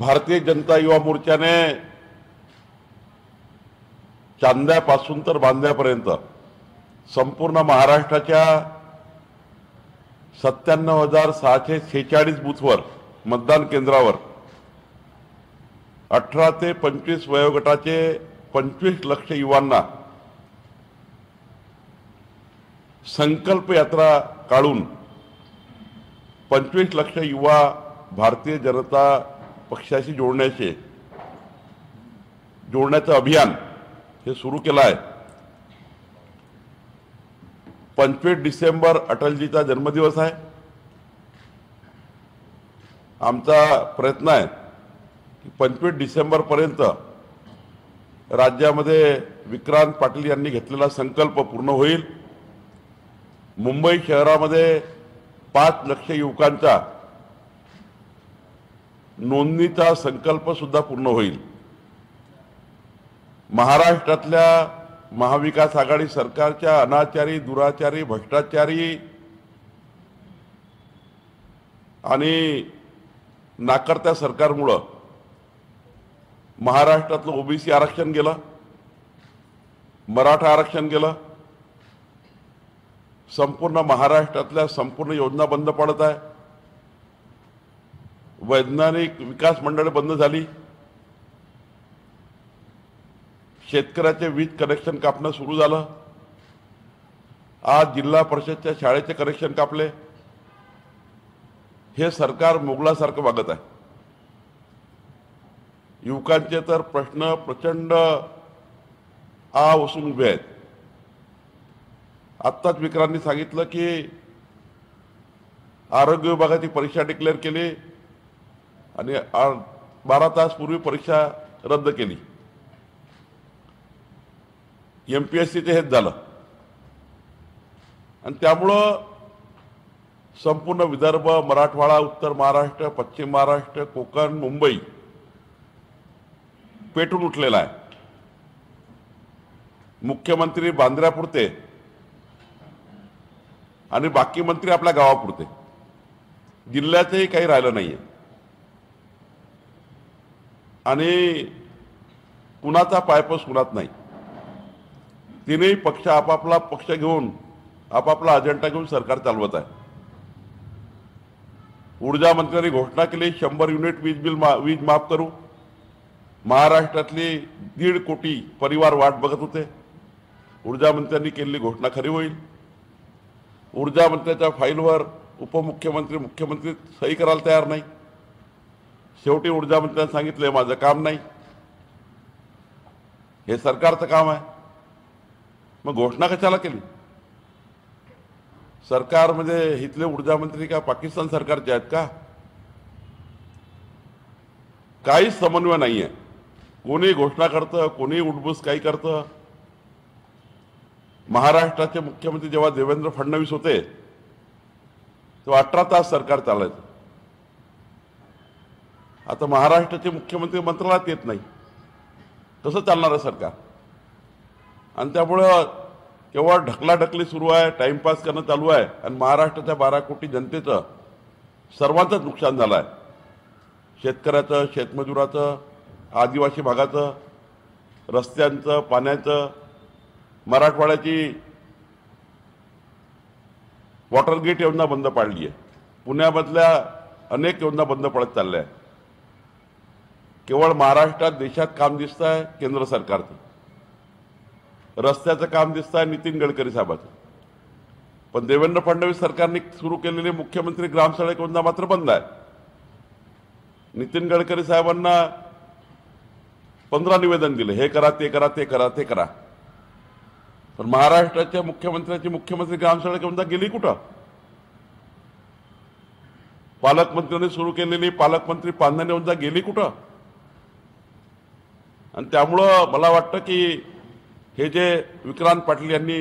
भारतीय जनता युवा मोर्चाने चांद्यापासून तर बांद्यापर्यंत संपूर्ण महाराष्ट्राच्या 97,646 बूथवर मतदान केंद्रावर 18 ते 25 वयोगटाचे 25 लाख युवांना संकल्प यात्रा काढून 25 लाख युवा भारतीय जनता पक्षाशी जोडण्याचं अभियान हे सुरू केलं आहे। 25 डिसेंबर अटलजीचा जन्मदिवस आहे। आमचा प्रयत्न आहे की 25 डिसेंबर पर्यंत राज्यामध्ये विक्रांत पाटील यांनी घेतलेला संकल्प पूर्ण होईल। मुंबई शहरामध्ये 5 लाख युवकांचा नोंदणीचा संकल्प सुद्धा पूर्ण होईल। महाराष्ट्रातल्या महाविकास आघाडी सरकारच्या अनाचारी, दुराचारी, भ्रष्टाचारी आणि नाकर्त्या सरकारमुळे महाराष्ट्रातलं ओबीसी आरक्षण गेलं, मराठा आरक्षण गेलं, संपूर्ण महाराष्ट्रातल्या संपूर्ण योजना बंद पडत आहे। वैज्ञानिक विकास मंडळे बंद झाली, शेतकऱ्याचे वीज कनेक्शन कापणं सुरू झालं, आज जिल्हा परिषदच्या शाळेचे कनेक्शन कापले। हे सरकार मोगलासारखं वागत आहे। युवकांचे तर प्रश्न प्रचंड वसून उभे आहेत। आत्ताच विक्रांतनी सांगितलं की आरोग्य विभागाची परीक्षा डिक्लेअर केली आणि 12 तास पूर्वी परीक्षा रद्द केली। एमपीएससीचे हेच झालं आणि त्यामुळं संपूर्ण विदर्भ, मराठवाडा, उत्तर महाराष्ट्र, पश्चिम महाराष्ट्र, कोकण, मुंबई पेटून उठलेला आहे। मुख्यमंत्री बांद्र्यापुरते आणि बाकी मंत्री आपल्या गावापुरते, जिल्ह्यातही काही राहिलं नाहीये आणि कुणाचा पायपस कुणात नाही। तीनही पक्ष आपापला पक्ष घेऊन आपापला अजेंडा घेऊन सरकार चालवत आहे। ऊर्जा मंत्र्यांनी घोषणा केली 100 युनिट वीज माफ करू। महाराष्ट्रातली 1.5 कोटी परिवार वाट बघत होते। ऊर्जा मंत्र्यांनी केलेली घोषणा खरी होईल। ऊर्जा मंत्र्याच्या फाईलवर उपमुख्यमंत्री, मुख्यमंत्री सही करायला तयार नाही। शेवटी ऊर्जा मंत्र्यांनी सांगितले माझं काम नाही, हे सरकारचं काम आहे। मग घोषणा कशाला केली? सरकारमध्ये इथले ऊर्जा मंत्री का पाकिस्तान सरकारचे आहेत का? काहीच समन्वय नाहीये। कोणी घोषणा करतं, कोणी उठबूस काही करतं। महाराष्ट्राचे मुख्यमंत्री जेव्हा देवेंद्र फडणवीस होते तेव्हा 18 तास सरकार चालायचं। आता महाराष्ट्राचे मुख्यमंत्री मंत्रालयात येत नाही, कसं चालणार आहे सरकार? आणि त्यामुळं केवळ ढकलाढकली सुरू आहे, टाइमपास करणं चालू आहे आणि महाराष्ट्राच्या 12 कोटी जनतेचं सर्वांचंच नुकसान झालं आहे। शेतकऱ्याचं, शेतमजुराचं, आदिवासी भागाचं, रस्त्यांचं, पाण्याचं, मराठवाड्याची वॉटर गेट योजना बंद पाडली आहे। पुण्यामधल्या अनेक योजना बंद पडत चालल्या आहेत। केवळ महाराष्ट्रात देशात काम दिसतं आहे केंद्र सरकारचं, रस्त्याचं काम दिसतं आहे नितीन गडकरी साहेबांचं, पण देवेंद्र फडणवीस सरकारने सुरू केलेली मुख्यमंत्री ग्रामसडक योजना मात्र बंद आहे। नितीन गडकरी साहेबांना 15 निवेदन दिले, हे करा, ते करा, ते करा, ते करा, पण महाराष्ट्राच्या मुख्यमंत्र्याची मुख्यमंत्री ग्रामसडक योजना गेली कुठं? पालकमंत्र्यांनी सुरू केलेली पालकमंत्री पांधन योजना गेली कुठं? आणि त्यामुळं मला वाटतं की हे जे विक्रांत पाटील यांनी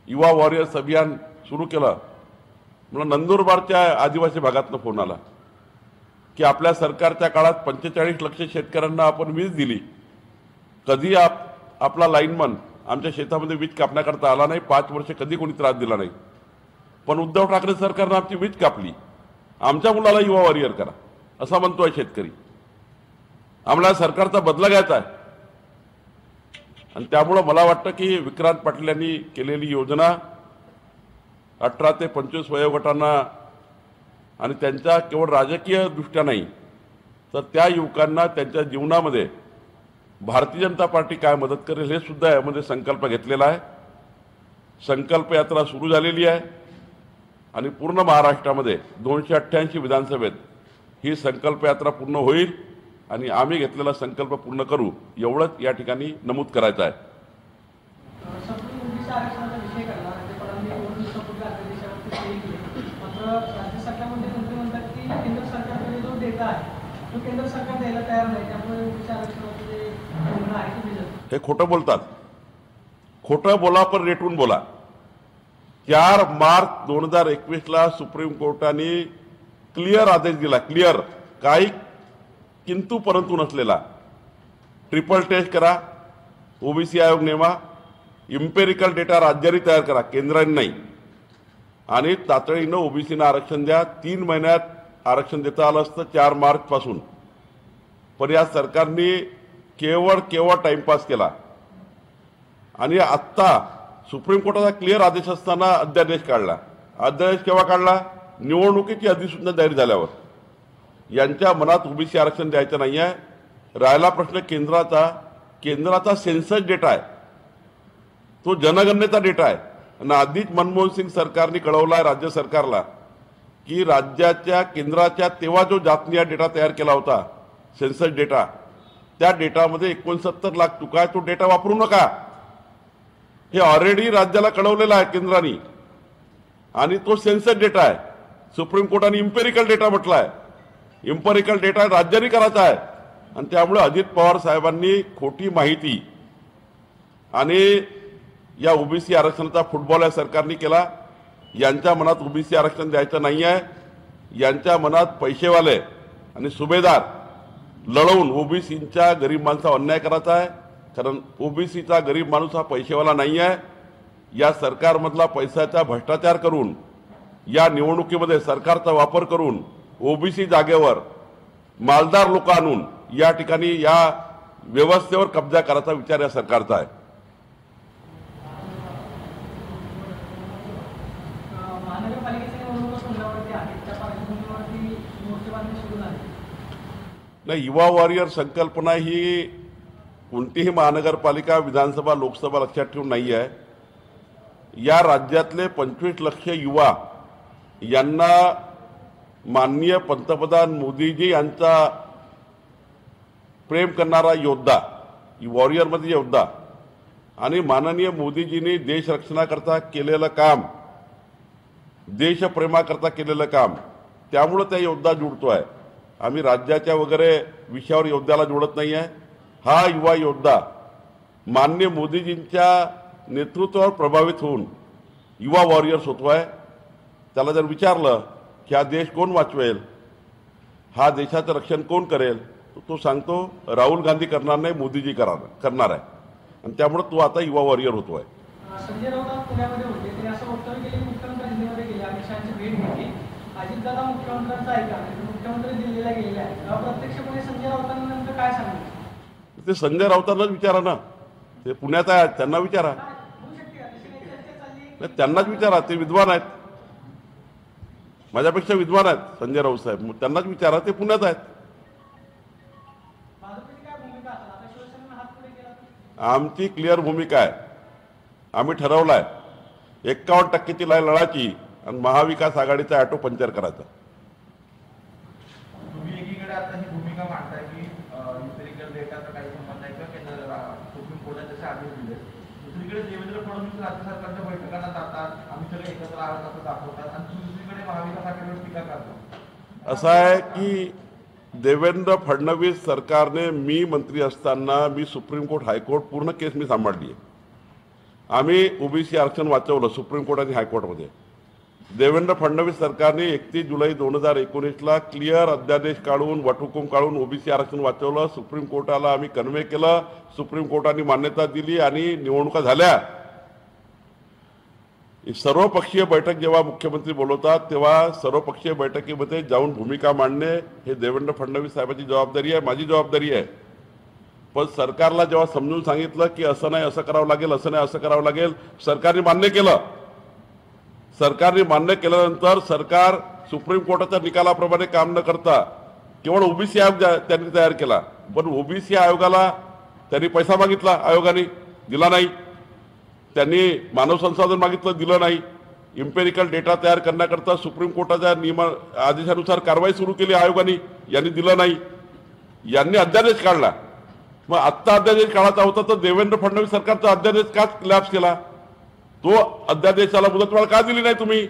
युवा वॉरियर्स अभियान सुरू केलं, मला नंदुरबारच्या आदिवासी भागातनं फोन आला की आपल्या सरकारच्या काळात 45 लाख शेतकऱ्यांना आपण वीज दिली, कधी आपला लाईनमन आमच्या शेतामध्ये वीज कापण्याकरता आला नाही, 5 वर्ष कधी कोणी त्रास दिला नाही, पण उद्धव ठाकरे सरकारनं आमची वीज कापली, आमच्या मुलाला युवा वॉरियर करा असं म्हणतोय शेतकरी। आम्हाला सरकारचा बदला घ्यायचा आहे. आणि त्यामुळं मला वाटतं की विक्रांत पाटील यांनी केलेली योजना 18 ते 25 वयोगटांना आणि त्यांच्या केवळ राजकीय दृष्ट्या नाही तर त्या युवकांना त्यांच्या जीवनामध्ये भारतीय जनता पार्टी काय मदत करेल हे सुद्धा यामध्ये संकल्प घेतलेला आहे. संकल्प यात्रा सुरू झालेली आहे आणि पूर्ण महाराष्ट्रामध्ये 288 विधानसभेत ही संकल्प यात्रा पूर्ण होईल आणि आम्ही घेतलेला संकल्प पूर्ण करू एवढंच या ठिकाणी नमूद करायचं आहे. हे खोटं बोलतात. खोटं बोला पण रेटून बोला. 4 मार्च 2021 सुप्रीम कोर्टाने क्लिअर आदेश दिला. क्लिअर, काही किंतु परंतु नसलेला. ट्रिपल टेस्ट करा, ओबीसी आयोग नेमा, इम्पेरिकल डेटा राज्यांनी तयार करा, केंद्राने नाही, आणि तातडीनं ओबीसीना आरक्षण द्या. 3 महिन्यात आरक्षण देता आलं असतं 4 मार्च पासून. पण या सरकारने केवळ टाइमपास केला. आणि आत्ता सुप्रीम कोर्टाचा क्लिअर आदेश असताना अध्यादेश काढला. अध्यादेश केव्हा काढला? निवडणुकीची अधिसूचना जाहीर झाल्यावर. यांच्या मनात ओबीसी आरक्षण द्यायचं नाही आहे. राहिला प्रश्न केंद्राचा सेन्सस डेटा आहे, तो जनगणनेचा डेटा आहे. आणि आधीच मनमोहन सिंग सरकारने कळवला आहे राज्य सरकारला की राज्याच्या केंद्राच्या तेव्हा जो जातनिहाय डेटा तयार केला होता सेन्सस डेटा, त्या डेटामध्ये 69 लाख चुका आहे. तो डेटा वापरू नका, हे ऑलरेडी राज्याला कळवलेलं आहे केंद्राने. आणि तो सेन्सस डेटा आहे. सुप्रीम कोर्टाने इम्पेरिकल डेटा म्हटला आहे. इम्पेरिकल डेटा राज्यांनी करायचा आहे. आणि त्यामुळे अजित पवार साहेबांनी खोटी माहिती आणि या ओबीसी आरक्षणाचा फुटबॉल या सरकारने केला. यांच्या मनात ओबीसी आरक्षण द्यायचं नाही आहे. यांच्या मनात पैसेवाले आणि सुभेदार लढवून ओबीसीच्या गरीब माणसावर अन्याय करायचा आहे. कारण ओबीसीचा गरीब माणूस हा पैसेवाला नाही आहे. या सरकारमधला पैशाचा भ्रष्टाचार करून या निवडणुकीमध्ये सरकारचा वापर करून ओबीसी जागेवर मालदार लोक आणून या ठिकाणी या व्यवस्थेवर कब्जा करायचा विचार या सरकारचा आहे. नाही, युवा वॉरियर संकल्पना ही कोणतीही महानगरपालिका, विधानसभा, लोकसभा लक्षात ठेवून नाही आहे. या राज्यातले 25 लाख युवा यांना माननीय पंतप्रधान मोदीजी यांचा प्रेम करणारा योद्धा, वॉरियरमध्ये योद्धा, आणि माननीय मोदीजींनी देश रक्षणाकरता केलेलं काम, देशप्रेमाकरता केलेलं काम, त्यामुळे त्या योद्धा जुळतो आहे. आम्ही राज्याच्या वगैरे विषयावर योद्ध्याला जोडत नाही आहे. हा युवा योद्धा माननीय मोदीजींच्या नेतृत्वावर प्रभावित होऊन युवा वॉरियर्स होतो आहे. त्याला जर विचारलं की हा देश कोण वाचवेल, हा देशाचं रक्षण कोण करेल, तो सांगतो राहुल गांधी करणार नाही, मोदीजी करणार आहे. आणि त्यामुळे तो आता युवा वॉरियर होतो आहे. संजय राऊत पुण्यामध्ये होते, ते असं वक्तव्य केले, मुख्यमंत्री दिल्लीमध्ये गेले, अमित शहाची भेट घेतली, अजितदादा मुख्यमंत्र्यांचा ऐका, मुख्यमंत्री दिल्लीला गेलेले आहेत. अप्रत्यक्षपणे संजय राऊतांना नंतर काय सांगितलं? ते संजय राऊतांनाच विचारा ना, ते पुण्यात आहेत, त्यांना विचारा. त्यांनाच विचारा, ते विद्वान आहेत, माझ्यापेक्षा विद्वान आहेत संजय राऊत साहेब, त्यांनाच विचारा, ते पुण्यात आहेत. आमची क्लिअर भूमिका आहे. आम्ही ठरवलं आहे 51% लाईन लढायची आणि महाविकास आघाडीचा ऑटो पंक्चर करायचा. तुम्ही एकीकडे आता ही भूमिका मांडताय की इम्पेरिकल डेटाचा काही संबंध नाही किंवा केंद्र सुप्रीम कोर्टाने जसे आदेश दिले, दुसरीकडे देवेंद्र फडणवीस राज्य सरकारच्या बैठकांना जातात, आम्ही सगळे एकत्र आहोत असं दाखवतात, आणि दुसरीकडे महाविकास आघाडीवर टीका करतात. असं आहे की देवेंद्र फडणवीस सरकारने, मी मंत्री असताना मी सुप्रीम कोर्ट, हायकोर्ट पूर्ण केस मी सांभाळली आहे. आम्ही ओबीसी आरक्षण वाचवलं सुप्रीम कोर्ट आणि हायकोर्टमध्ये. देवेंद्र फडणवीस सरकारने 31 जुलै 2019 क्लिअर अध्यादेश काढून, वटहुकूम काढून ओबीसी आरक्षण वाचवलं. सुप्रीम कोर्टाला आम्ही कन्वे केलं, सुप्रीम कोर्टाने मान्यता दिली आणि निवडणुका झाल्या. सर्वपक्षीय बैठक जेव्हा मुख्यमंत्री बोलवतात तेव्हा सर्वपक्षीय बैठकीमध्ये जाऊन भूमिका मांडणे हे देवेंद्र फडणवीस साहेबांची जबाबदारी आहे, माझी जबाबदारी आहे. पण सरकारला जेव्हा समजून सांगितलं की असं नाही असं करावं लागेल, असं नाही असं करावं लागेल, सरकारने मान्य केलं. सरकारने मान्य केल्यानंतर सरकार सुप्रीम कोर्टाच्या निकालाप्रमाणे काम न करता केवळ ओबीसी आयोग त्यांनी तयार केला. पण ओबीसी आयोगाला त्यांनी पैसा मागितला, आयोगाने दिला नाही. त्यांनी मानव संसाधन मागितलं, दिलं नाही. इम्पेरिकल डेटा तयार करण्याकरता सुप्रीम कोर्टाच्या आदेशानुसार कारवाई सुरू केली आयोगाने, यांनी दिलं नाही. यांनी अध्यादेश काढला. मग आत्ता अध्यादेश काढायचा होता तर देवेंद्र फडणवीस सरकारचा अध्यादेश का लॅप्स केला? तो अध्यादेशाला मुदतवाढ का दिली नाही तुम्ही?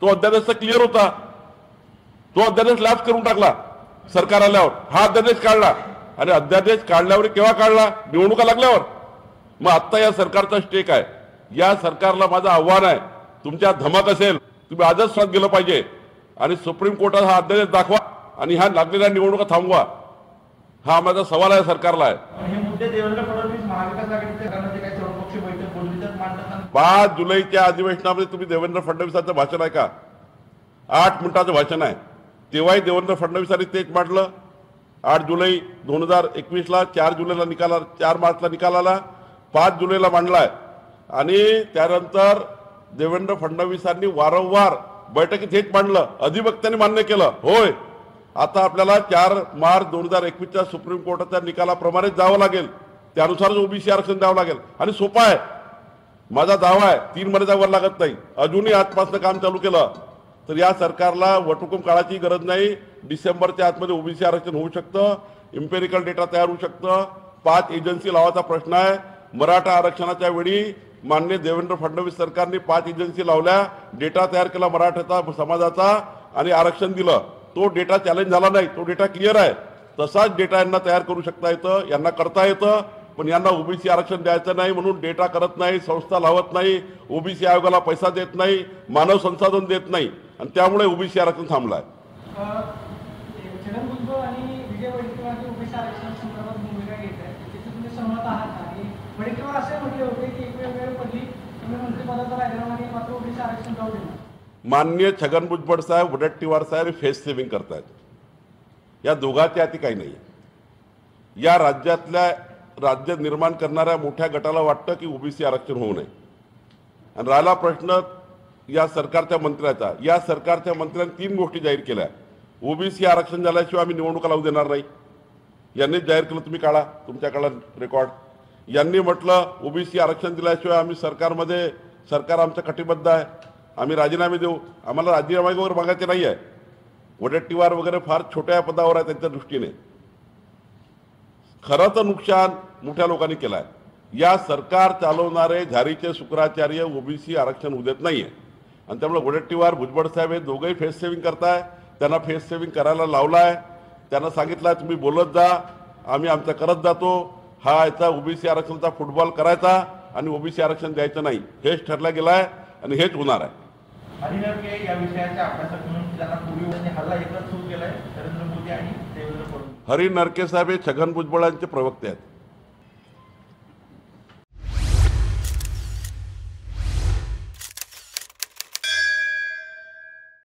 तो अध्यादेश तर क्लिअर होता. तो अध्यादेश लॅप्स करून टाकला सरकार आल्यावर. हा अध्यादेश काढला आणि अध्यादेश काढल्यावर केव्हा काढला? निवडणुका लागल्यावर. मग आत्ता या सरकारचा स्टेक आहे. या सरकारला माझं आव्हान आहे, तुमच्या धमक असेल तुम्ही आजच स्वात गेलं पाहिजे आणि सुप्रीम कोर्टात हा अध्यादेश दाखवा आणि ह्या लागलेल्या निवडणुका थांबवा. हा माझा सवाल आहे सरकारला आहे. हे मुद्दे देवेंद्र फडणवीस महाविकास आघाडीच्या काही सर्वपक्षीय बैठक बोलली तर मांडताना 5 जुलैच्या अधिवेशनामध्ये तुम्ही देवेंद्र फडणवीसांचं भाषण आहे का? 8 मिनिटाचं भाषण आहे. तेव्हाही देवेंद्र फडणवीसांनी तेच मांडलं. 8 जुलै 2021ला, 4 जुलैला निकाल, 4 मार्चला निकाल आला, 5 जुलैला मांडलाय. आणि त्यानंतर देवेंद्र फडणवीसांनी वारंवार बैठकीत हेच मांडलं, अधिवक्त्यांनी मान्य केलं. होय, आता आपल्याला 4 मार्च 2021च्या सुप्रीम कोर्टाच्या निकालाप्रमाणे जावं लागेल, त्यानुसारच ओबीसी आरक्षण द्यावं लागेल. आणि सोपा आहे, माझा दावा आहे, 3 महिने जावं लागत नाही. अजूनही आजपासून काम चालू केलं तर या सरकारला वटहुकूम काळाची गरज नाही. डिसेंबरच्या आतमध्ये ओबीसी आरक्षण होऊ शकतं, इम्पेरिकल डेटा तयार होऊ शकतं. 5 एजन्सी लावायचा प्रश्न आहे. मराठा आरक्षणाच्या वेळी माननीय देवेंद्र फडणवीस सरकारने 5 एजन्सी लावल्या, डेटा तयार केला मराठा समाजाचा आणि आरक्षण दिलं. तो डेटा चॅलेंज झाला नाही, तो डेटा क्लिअर आहे. तसाच डेटा यांना तयार करू शकता येतं, यांना करता येतं. पण यांना ओबीसी आरक्षण द्यायचं नाही म्हणून डेटा करत नाही, संस्था लावत नाही, ओबीसी आयोगाला पैसा देत नाही, मानव संसाधन देत नाही आणि त्यामुळे ओबीसी आरक्षण थांबलाय. छगन भुजबळ आणि विजय वडेट्टीवार ओबीसी आरक्षण संदर्भात भूमिका घेत आहेत, त्याची तुम्ही सहमत आहात? आणि वडेट्टीवार असे म्हटले होते की एक वेळ पडली तुम्ही मंत्रिपदाचा राजीनामा आणि मात्र ओबीसी आरक्षण जाऊ देणार. माननीय छगन भुजबळ साहेब, वडेट्टीवार साहेब फेस सेव्हिंग करतायत. या दोघांच्या हाती काही नाही. या राज्य निर्माण करणाऱ्या मोठ्या गटाला वाटतं की ओबीसी आरक्षण होऊ नये. आणि राहिला प्रश्न या सरकारच्या मंत्र्याचा, या सरकारच्या मंत्र्यांनी 3 गोष्टी जाहीर केल्या. ओबीसी आरक्षण झाल्याशिवाय आम्ही निवडणुका लावू देणार नाही, यांनीच जाहीर केलं. तुम्ही काढा तुमच्याकडे रेकॉर्ड. यांनी म्हटलं ओबीसी आरक्षण दिल्याशिवाय आम्ही सरकार आमचं कटिबद्ध आहे, आम्ही राजीनामे देऊ. आम्हाला राजीनामे वगैरे मागायचे नाही आहे. वडेट्टीवार वगैरे फार छोट्या पदावर आहे त्यांच्या दृष्टीने. खरं तर नुकसान मोठ्या लोकांनी केलं आहे. या सरकार चालवणारे झारीचे शुक्राचार्य ओबीसी आरक्षण होऊ देत नाही आहे. आणि त्यामुळे वडेट्टीवार, भुजबळ साहेब हे दोघंही फेस सेव्हिंग करताय. त्यांना फेस सेव्हिंग करायला लावला आहे. त्यांना सांगितलं आहे तुम्ही बोलत जा, आम्ही आमचं करत जातो. हा याचा ओबीसी आरक्षणाचा फुटबॉल करायचा आणि ओबीसी आरक्षण द्यायचं नाही, हेच ठरलं गेलं आहे आणि हेच होणार आहे. हरिनरके या विषयाच्या अभ्यासक म्हणून त्यांना पूर्वी हल्ला एकच सुरू केलाय नरेंद्र मोदी आणि देवेंद्र फडणवीस. हरिनरके साहेब हे छगन भुजबळांचे प्रवक्ते आहेत.